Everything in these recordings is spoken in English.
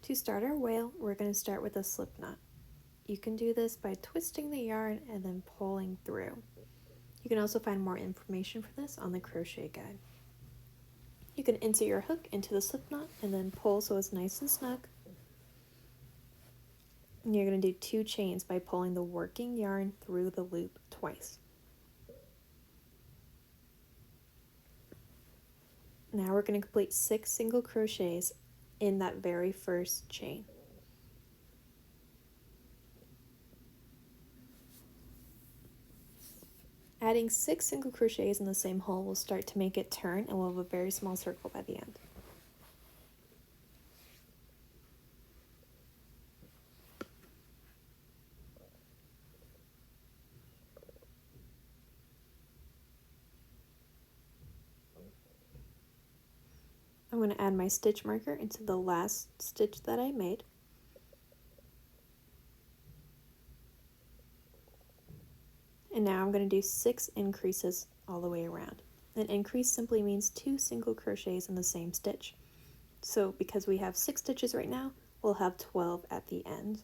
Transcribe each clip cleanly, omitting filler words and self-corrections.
To start our whale, we're going to start with a slip knot. You can do this by twisting the yarn and then pulling through. You can also find more information for this on the crochet guide. You can insert your hook into the slip knot and then pull so it's nice and snug. And you're going to do 2 chains by pulling the working yarn through the loop twice. Now we're going to complete 6 single crochets in that very first chain. Adding 6 single crochets in the same hole will start to make it turn, and we'll have a very small circle by the end. I'm going to add my stitch marker into the last stitch that I made. And now I'm going to do 6 increases all the way around. An increase simply means 2 single crochets in the same stitch. So because we have 6 stitches right now, we'll have 12 at the end.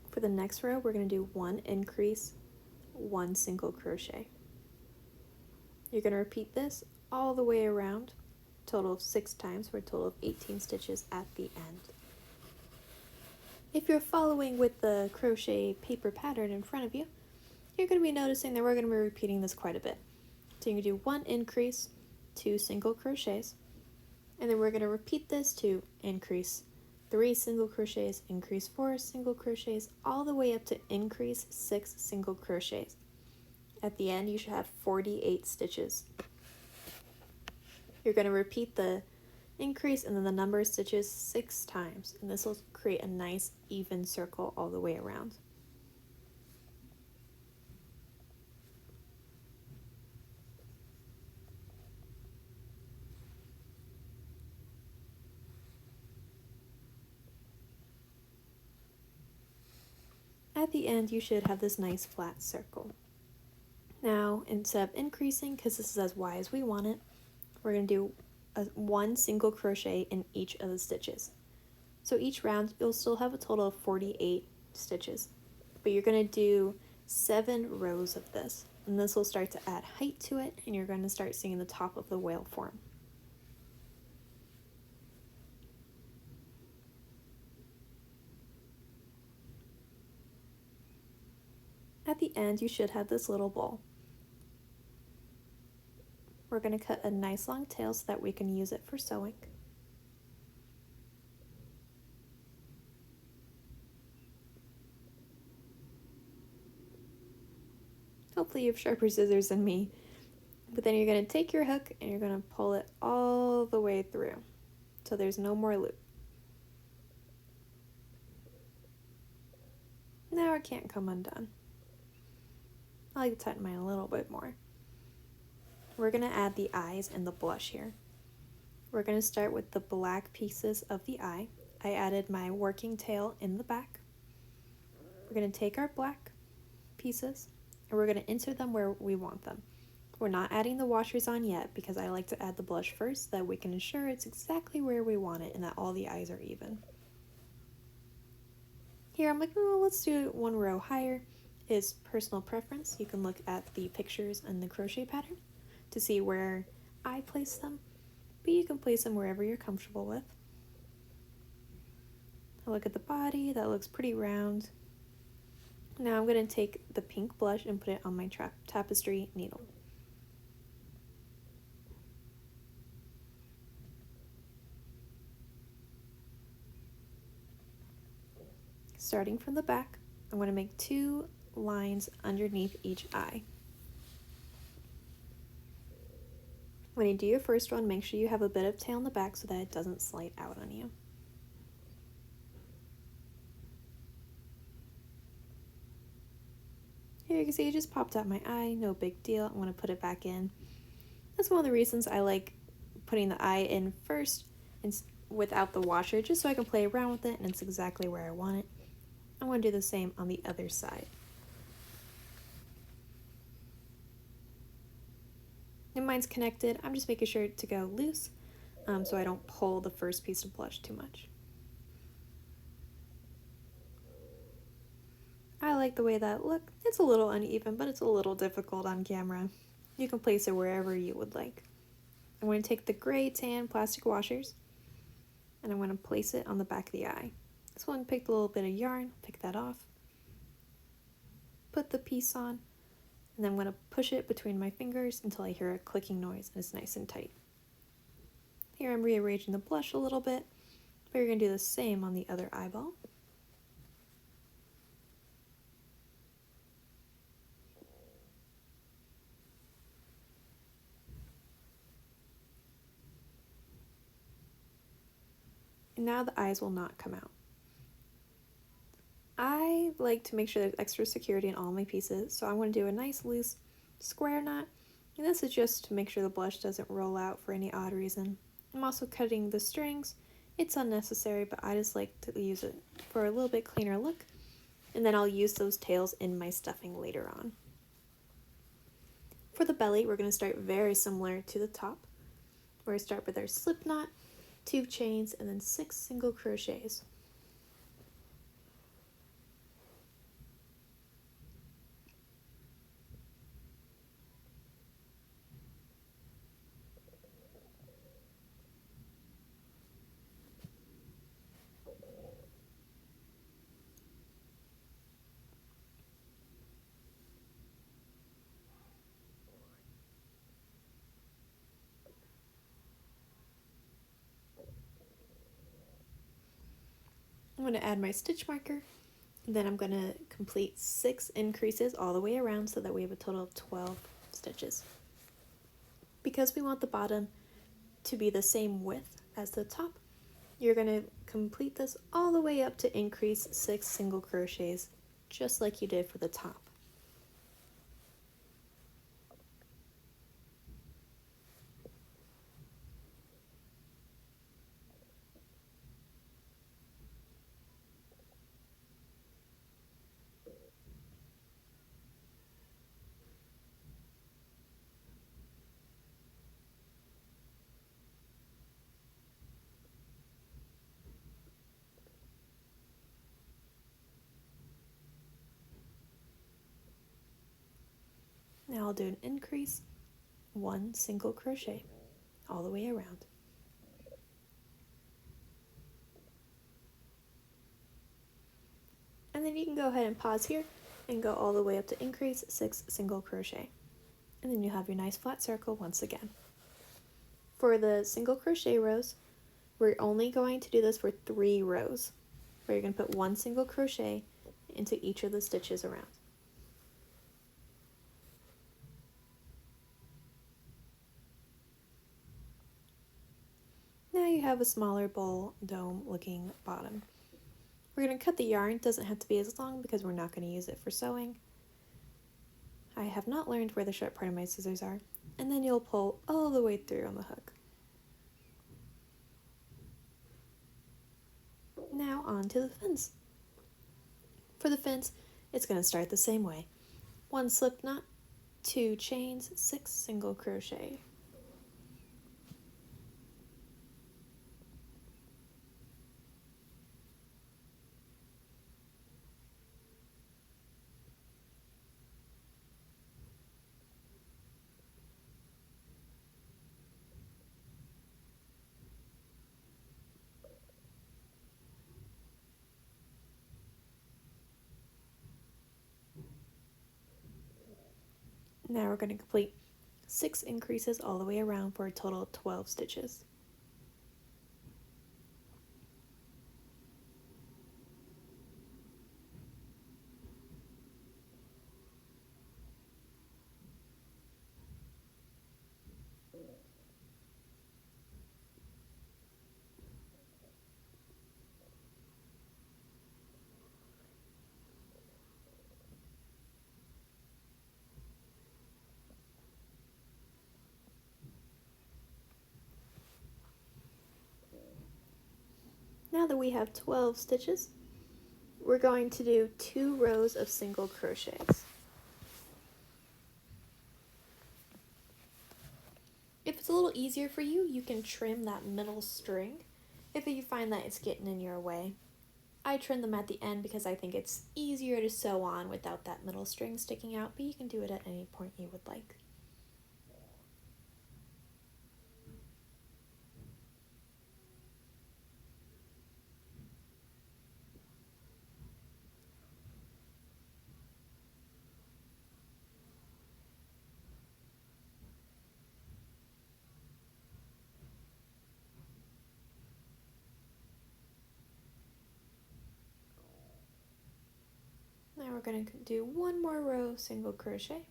For the next row, we're going to do 1 increase, 1 single crochet. You're going to repeat this all the way around, total of 6 times for a total of 18 stitches at the end. If you're following with the crochet paper pattern in front of you, you're going to be noticing that we're going to be repeating this quite a bit. So you're going to do 1 increase, 2 single crochets, and then we're going to repeat this to increase 3 single crochets, increase 4 single crochets, all the way up to increase 6 single crochets. At the end, you should have 48 stitches. You're going to repeat the increase and then the number of stitches 6 times, and this will create a nice even circle all the way around. At the end, you should have this nice flat circle. Now, instead of increasing, because this is as wide as we want it, we're going to do 1 single crochet in each of the stitches. So each round, you'll still have a total of 48 stitches, but you're going to do 7 rows of this, and this will start to add height to it, and you're going to start seeing the top of the whale form. At the end, you should have this little bowl. We're going to cut a nice long tail so that we can use it for sewing. Hopefully you have sharper scissors than me. But then you're going to take your hook and you're going to pull it all the way through so there's no more loop. Now it can't come undone. I like to tighten mine a little bit more. We're going to add the eyes and the blush here. We're going to start with the black pieces of the eye. I added my working tail in the back. We're going to take our black pieces and we're going to insert them where we want them. We're not adding the washers on yet because I like to add the blush first so that we can ensure it's exactly where we want it and that all the eyes are even. Here I'm like, oh, let's do 1 row higher. Is personal preference. You can look at the pictures and the crochet pattern to see where I place them, but you can place them wherever you're comfortable with. I look at the body, that looks pretty round. Now I'm going to take the pink blush and put it on my tapestry needle. Starting from the back, I'm going to make 2 lines underneath each eye. When you do your first one, make sure you have a bit of tail in the back so that it doesn't slide out on you. Here you can see it just popped out my eye, no big deal. I'm going to put it back in. That's one of the reasons I like putting the eye in first and without the washer, just so I can play around with it and it's exactly where I want it. I'm going to do the same on the other side. And mine's connected. I'm just making sure to go loose so I don't pull the first piece of blush too much. I like the way that looks. It's a little uneven, but it's a little difficult on camera. You can place it wherever you would like. I'm going to take the gray tan plastic washers and I'm going to place it on the back of the eye. This one picked a little bit of yarn, pick that off, put the piece on, and then I'm going to push it between my fingers until I hear a clicking noise and it's nice and tight. Here I'm rearranging the blush a little bit, but you're going to do the same on the other eyeball. And now the eyes will not come out. I like to make sure there's extra security in all my pieces, so I'm going to do a nice loose square knot, and this is just to make sure the blush doesn't roll out for any odd reason. I'm also cutting the strings. It's unnecessary, but I just like to use it for a little bit cleaner look, and then I'll use those tails in my stuffing later on. For the belly, we're going to start very similar to the top. We're going to start with our slip knot, 2 chains, and then 6 single crochets. I'm going to add my stitch marker, and then I'm going to complete 6 increases all the way around so that we have a total of 12 stitches. Because we want the bottom to be the same width as the top, you're going to complete this all the way up to increase 6 single crochets, just like you did for the top. Now I'll do an increase, 1 single crochet all the way around. And then you can go ahead and pause here and go all the way up to increase 6 single crochet. And then you have your nice flat circle once again. For the single crochet rows, we're only going to do this for 3 rows, where you're going to put 1 single crochet into each of the stitches around. Now you have a smaller bowl dome looking bottom. We're going to cut the yarn. It doesn't have to be as long because we're not going to use it for sewing. I have not learned where the sharp part of my scissors are. And then you'll pull all the way through on the hook. Now on to the fins. For the fins, it's going to start the same way. 1 slip knot, 2 chains, 6 single crochet. Now we're going to complete 6 increases all the way around for a total of 12 stitches. Now that we have 12 stitches, we're going to do 2 rows of single crochets. If it's a little easier for you, you can trim that middle string if you find that it's getting in your way. I trim them at the end because I think it's easier to sew on without that middle string sticking out, but you can do it at any point you would like. Now we're going to do 1 more row of single crochet.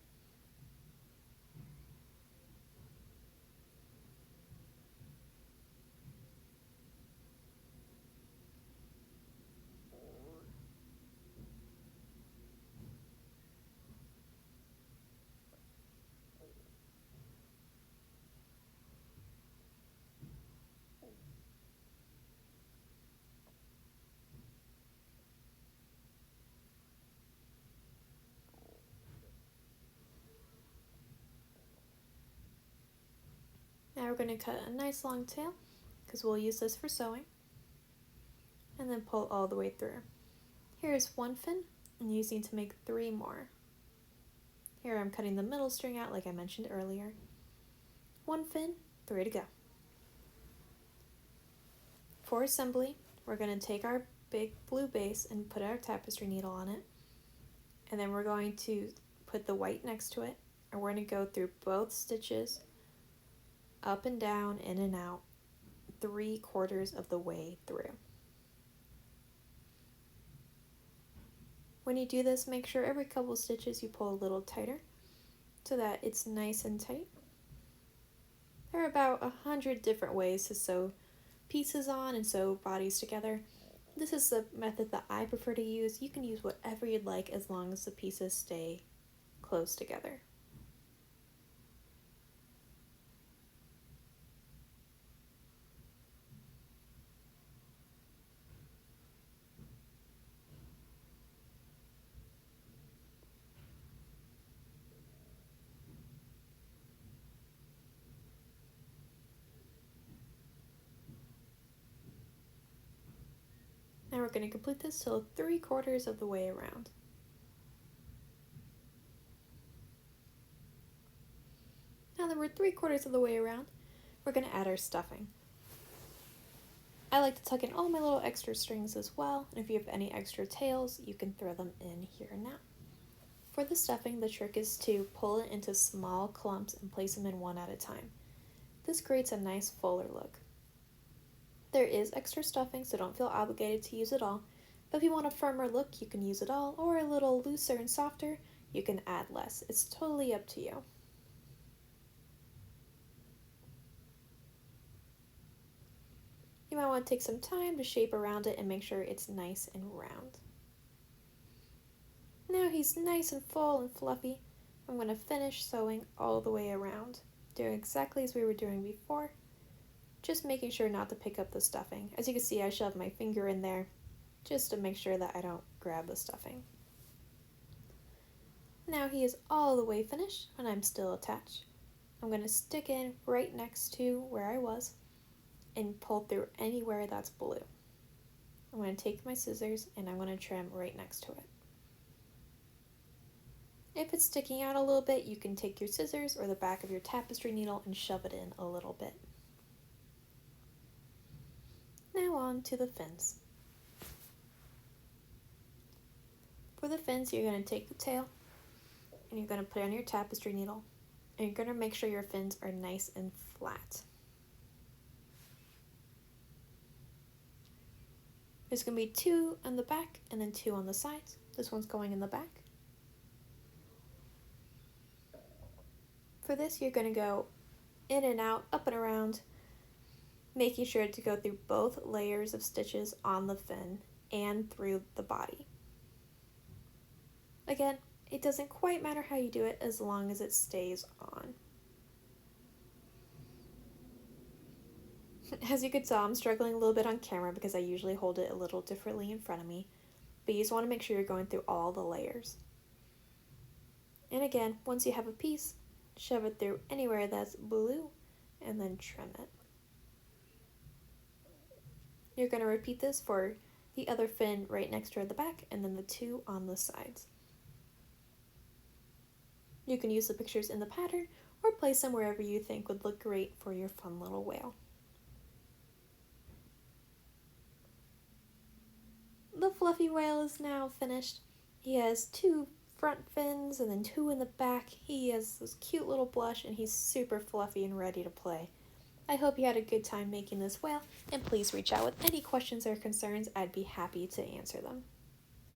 Now we're going to cut a nice long tail because we'll use this for sewing, and then pull all the way through. Here's 1 fin, and you just need to make 3 more. Here I'm cutting the middle string out like I mentioned earlier. 1 fin, 3 to go. For assembly, we're going to take our big blue base and put our tapestry needle on it, and then we're going to put the white next to it, and we're going to go through both stitches up and down, in and out, 3/4 of the way through. When you do this, make sure every couple stitches you pull a little tighter so that it's nice and tight. There are about 100 different ways to sew pieces on and sew bodies together. This is the method that I prefer to use. You can use whatever you'd like as long as the pieces stay close together. Now we're going to complete this till 3/4 of the way around. Now that we're 3/4 of the way around, we're going to add our stuffing. I like to tuck in all my little extra strings as well, and if you have any extra tails, you can throw them in here now. For the stuffing, the trick is to pull it into small clumps and place them in one at a time. This creates a nice fuller look. There is extra stuffing, so don't feel obligated to use it all, but if you want a firmer look, you can use it all, or a little looser and softer, you can add less. It's totally up to you. You might want to take some time to shape around it and make sure it's nice and round. Now he's nice and full and fluffy. I'm going to finish sewing all the way around, doing exactly as we were doing before, just making sure not to pick up the stuffing. As you can see, I shoved my finger in there just to make sure that I don't grab the stuffing. Now he is all the way finished and I'm still attached. I'm going to stick in right next to where I was and pull through anywhere that's blue. I'm going to take my scissors and I'm going to trim right next to it. If it's sticking out a little bit, you can take your scissors or the back of your tapestry needle and shove it in a little bit. Now on to the fins. For the fins, you're going to take the tail and you're going to put it on your tapestry needle, and you're going to make sure your fins are nice and flat. There's going to be 2 on the back and then 2 on the sides. This one's going in the back. For this, you're going to go in and out, up and around, making sure to go through both layers of stitches on the fin and through the body. Again, it doesn't quite matter how you do it as long as it stays on. As you could tell, I'm struggling a little bit on camera because I usually hold it a little differently in front of me, but you just want to make sure you're going through all the layers. And again, once you have a piece, shove it through anywhere that's blue and then trim it. You're going to repeat this for the other fin right next to the back and then the two on the sides. You can use the pictures in the pattern or place them wherever you think would look great for your fun little whale. The fluffy whale is now finished. He has two front fins and then two in the back. He has this cute little blush and he's super fluffy and ready to play. I hope you had a good time making this whale, and please reach out with any questions or concerns. I'd be happy to answer them.